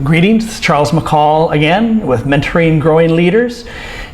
Greetings, Charles McCall again with Mentoring Growing Leaders,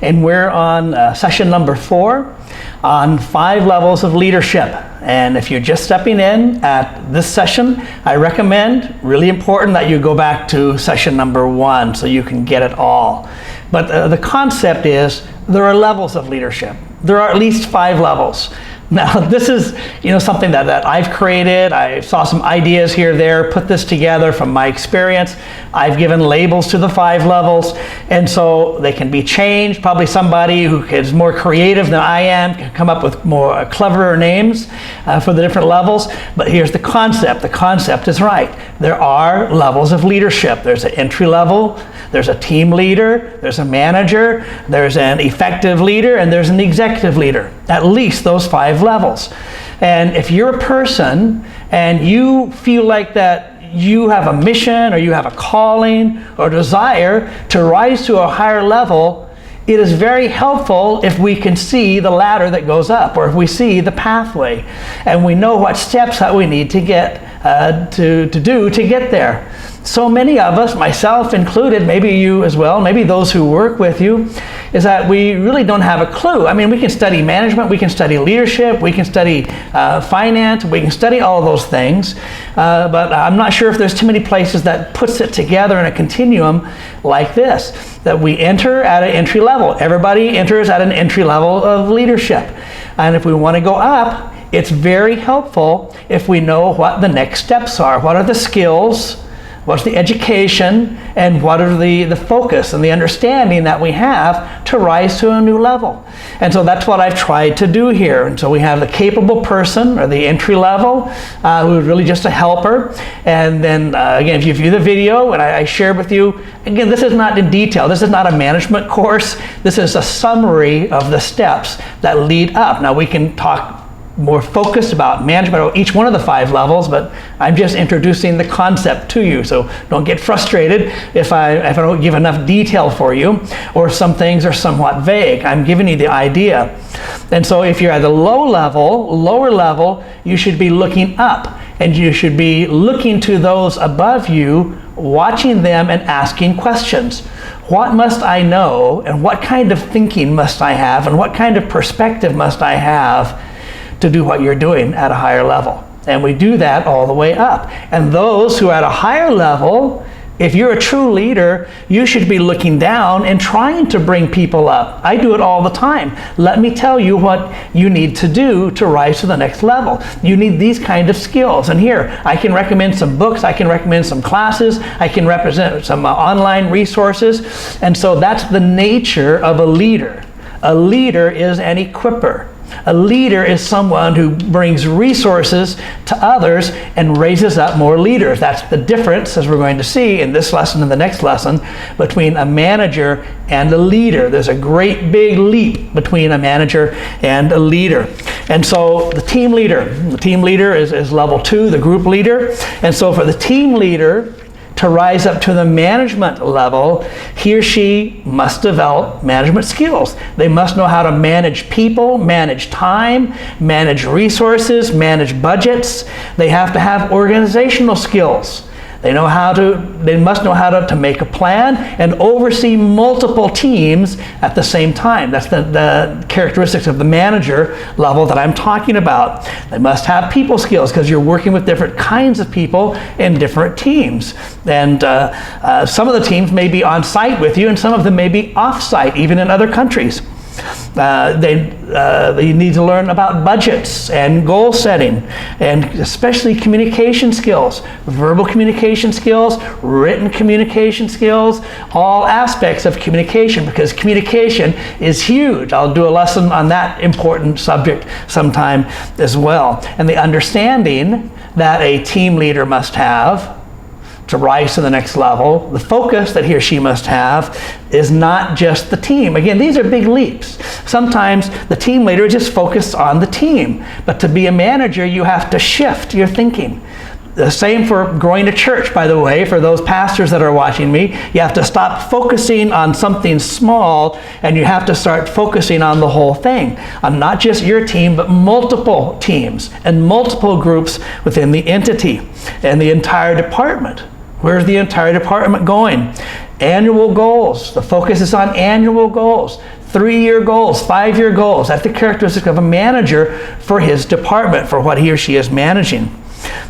and we're on session number 4 on 5 levels of leadership. And if you're just stepping in at this session, I recommend, really important, that you go back to session number 1 so you can get it all. But the concept is there are levels of leadership. There are at least 5 levels. Now, this is something that I've created. I saw some ideas here, there, put this together from my experience. I've given labels to the 5 levels, and so they can be changed. Probably somebody who is more creative than I am can come up with more cleverer names for the different levels. But here's the concept. The concept is right. There are levels of leadership. There's an entry level, there's a team leader, there's a manager, there's an effective leader, and there's an executive leader. At least those 5 levels. And if you're a person and you feel like that you have a mission or you have a calling or desire to rise to a higher level, it is very helpful if we can see the ladder that goes up, or if we see the pathway and we know what steps that we need to get to do to get there. So many of us, myself included, maybe you as well, maybe those who work with you, is that we really don't have a clue. I mean, we can study management, we can study leadership, we can study finance, we can study all of those things, but I'm not sure if there's too many places that puts it together in a continuum like this, that we enter at an entry level. Everybody enters at an entry level of leadership. And if we want to go up, it's very helpful if we know what the next steps are. What are the skills? What's the education, and what are the focus and the understanding that we have to rise to a new level? And so that's what I've tried to do here. And so we have the capable person, or the entry level, who is really just a helper. And then again, if you view the video, and I shared with you, again, this is not in detail. This is not a management course. This is a summary of the steps that lead up. Now we can talk more focused about management of each one of the 5 levels, but I'm just introducing the concept to you, so don't get frustrated if I don't give enough detail for you, or some things are somewhat vague. I'm giving you the idea. And so if you're at the lower level, you should be looking up, and you should be looking to those above you, watching them and asking questions. What must I know, and what kind of thinking must I have, and what kind of perspective must I have to do what you're doing at a higher level? And we do that all the way up. And those who are at a higher level, if you're a true leader, you should be looking down and trying to bring people up. I do it all the time. Let me tell you what you need to do to rise to the next level. You need these kind of skills. And here, I can recommend some books, I can recommend some classes, I can represent some online resources. And so that's the nature of a leader. A leader is an equipper. A leader is someone who brings resources to others and raises up more leaders. That's the difference, as we're going to see in this lesson and the next lesson, between a manager and a leader. There's a great big leap between a manager and a leader. And so the team leader is level 2, the group leader. And so for the team leader to rise up to the management level, he or she must develop management skills. They must know how to manage people, manage time, manage resources, manage budgets. They have to have organizational skills. They must know how to make a plan and oversee multiple teams at the same time. That's the characteristics of the manager level that I'm talking about. They must have people skills, because you're working with different kinds of people in different teams. And some of the teams may be on site with you, and some of them may be off site, even in other countries. They need to learn about budgets and goal setting, and especially communication skills, verbal communication skills, written communication skills, all aspects of communication, because communication is huge. I'll do a lesson on that important subject sometime as well. And the understanding that a team leader must have to rise to the next level, the focus that he or she must have is not just the team. Again, these are big leaps. Sometimes the team leader is just focused on the team, but to be a manager, you have to shift your thinking. The same for growing a church, by the way, for those pastors that are watching me. You have to stop focusing on something small, and you have to start focusing on the whole thing, on not just your team, but multiple teams and multiple groups within the entity and the entire department. Where's the entire department going? Annual goals. The focus is on annual goals. 3-year goals, 5-year goals. That's the characteristic of a manager for his department, for what he or she is managing.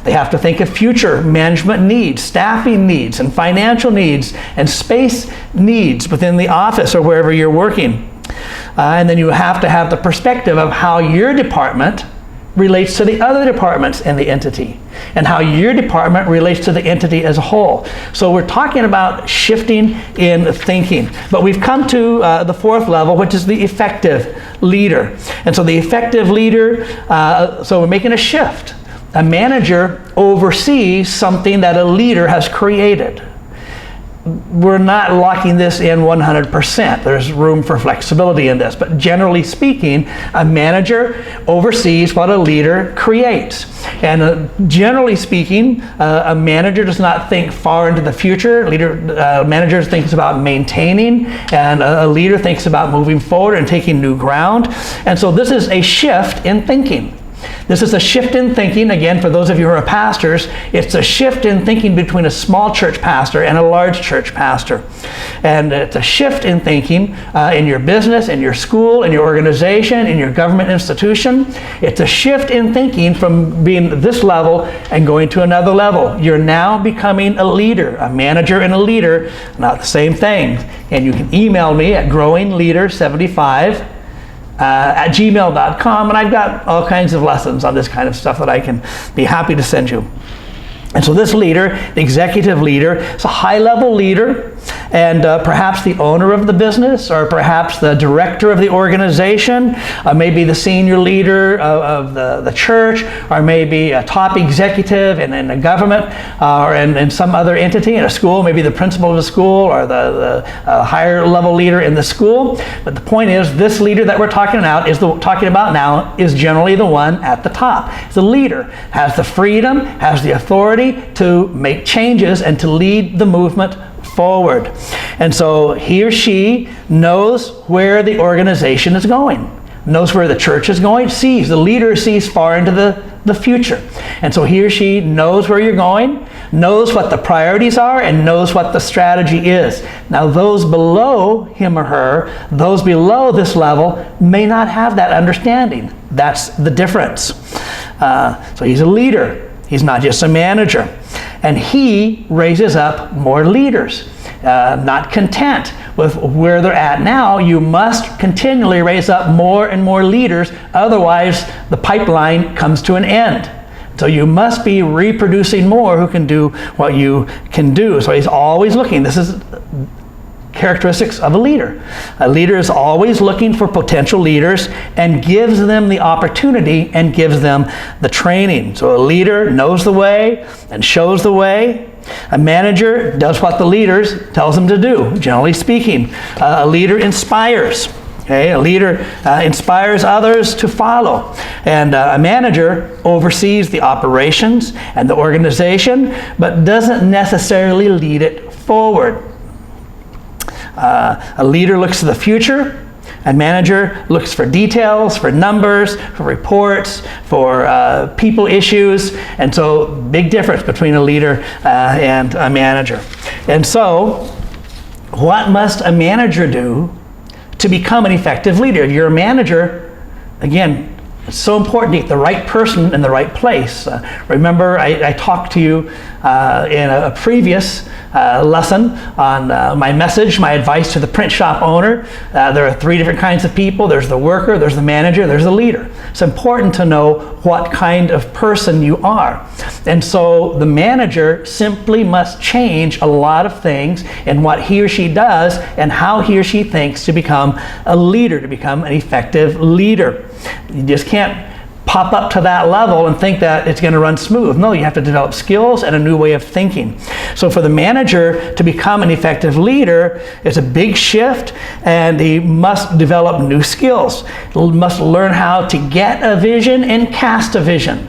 They have to think of future management needs, staffing needs, and financial needs, and space needs within the office or wherever you're working. And then you have to have the perspective of how your department relates to the other departments in the entity, and how your department relates to the entity as a whole. So we're talking about shifting in thinking. But we've come to the 4th level, which is the effective leader. And so the effective leader, so we're making a shift. A manager oversees something that a leader has created. We're not locking this in 100%. There's room for flexibility in this. But generally speaking, a manager oversees what a leader creates. And generally speaking, a manager does not think far into the future. Manager thinks about maintaining, and a leader thinks about moving forward and taking new ground. And so this is a shift in thinking. This is a shift in thinking. Again, for those of you who are pastors, it's a shift in thinking between a small church pastor and a large church pastor. And it's a shift in thinking in your business, in your school, in your organization, in your government institution. It's a shift in thinking from being this level and going to another level. You're now becoming a leader, a manager and a leader, not the same thing. And you can email me at growingleader75 at gmail.com, and I've got all kinds of lessons on this kind of stuff that I can be happy to send you. And so this leader, the executive leader, is a high-level leader, and perhaps the owner of the business, or perhaps the director of the organization, maybe the senior leader of the church, or maybe a top executive in a government, or in some other entity, in a school, maybe the principal of the school, or the higher level leader in the school. But the point is, this leader that we're talking about now is generally the one at the top. The leader has the freedom, has the authority to make changes and to lead the movement forward. And so he or she knows where the organization is going, knows where the church is going, the leader sees far into the future. And so he or she knows where you're going, knows what the priorities are, and knows what the strategy is. Now those below him or her, those below this level, may not have that understanding. That's the difference. So he's a leader. He's not just a manager. And he raises up more leaders. Not content with where they're at now, you must continually raise up more and more leaders, otherwise the pipeline comes to an end. So you must be reproducing more who can do what you can do. So he's always looking. This is characteristics of a leader. A leader is always looking for potential leaders and gives them the opportunity and gives them the training. So a leader knows the way and shows the way. A manager does what the leader tells them to do, generally speaking. A leader inspires. Okay? A leader inspires others to follow. And a manager oversees the operations and the organization, but doesn't necessarily lead it forward. A leader looks to the future. A manager looks for details, for numbers, for reports, for people issues. And so, big difference between a leader and a manager. And so, what must a manager do to become an effective leader? If you're a manager, again, it's so important to get the right person in the right place. Remember, I talked to you in a previous lesson on my message, my advice to the print shop owner. There are 3 different kinds of people. There's the worker, there's the manager, there's the leader. It's important to know what kind of person you are. And so the manager simply must change a lot of things in what he or she does and how he or she thinks to become a leader, to become an effective leader. You just can't pop up to that level and think that it's going to run smooth. No, you have to develop skills and a new way of thinking. So for the manager to become an effective leader, it's a big shift, and he must develop new skills. He must learn how to get a vision and cast a vision.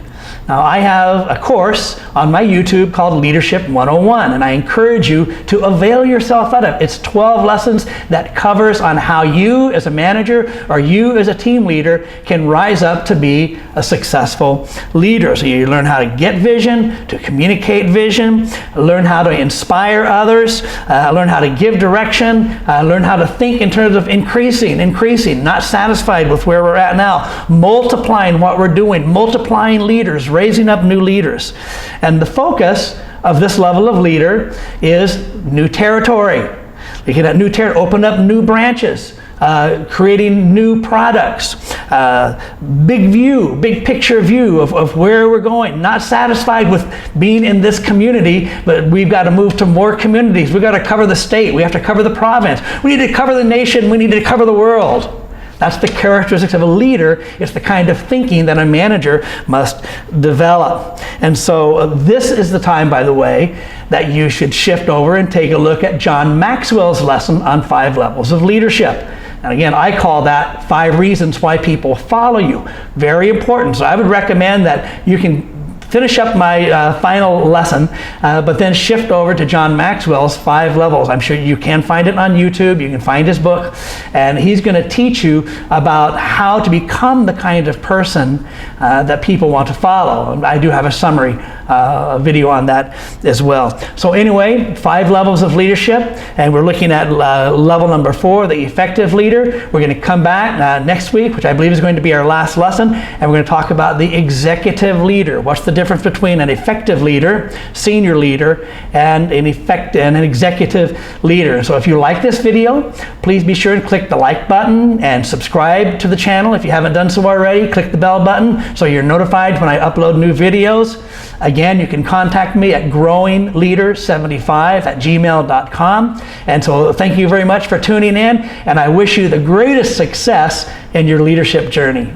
Now, I have a course on my YouTube called Leadership 101, and I encourage you to avail yourself of it. It's 12 lessons that covers on how you as a manager or you as a team leader can rise up to be a successful leader. So you learn how to get vision, to communicate vision, learn how to inspire others, learn how to give direction, learn how to think in terms of increasing, not satisfied with where we're at now, multiplying what we're doing, multiplying leaders, raising up new leaders. And the focus of this level of leader is new territory. Looking at new territory, open up new branches, creating new products, big picture view of where we're going. Not satisfied with being in this community, but we've got to move to more communities. We've got to cover the state. We have to cover the province. We need to cover the nation. We need to cover the world. That's the characteristics of a leader. It's the kind of thinking that a manager must develop. And so this is the time, by the way, that you should shift over and take a look at John Maxwell's lesson on 5 levels of leadership. And again, I call that 5 reasons why people follow you. Very important. So I would recommend that you can finish up my final lesson, but then shift over to John Maxwell's 5 levels. I'm sure you can find it on YouTube. You can find his book, and he's going to teach you about how to become the kind of person that people want to follow. I do have a summary video on that as well. So anyway, 5 levels of leadership, and we're looking at level number 4, the effective leader. We're going to come back next week, which I believe is going to be our last lesson, and we're going to talk about the executive leader. What's the difference between an effective leader, senior leader, and an executive leader? So if you like this video, please be sure and click the like button and subscribe to the channel if you haven't done so already. Click the bell button so you're notified when I upload new videos. Again, you can contact me at growingleader75@gmail.com. And so thank you very much for tuning in, and I wish you the greatest success in your leadership journey.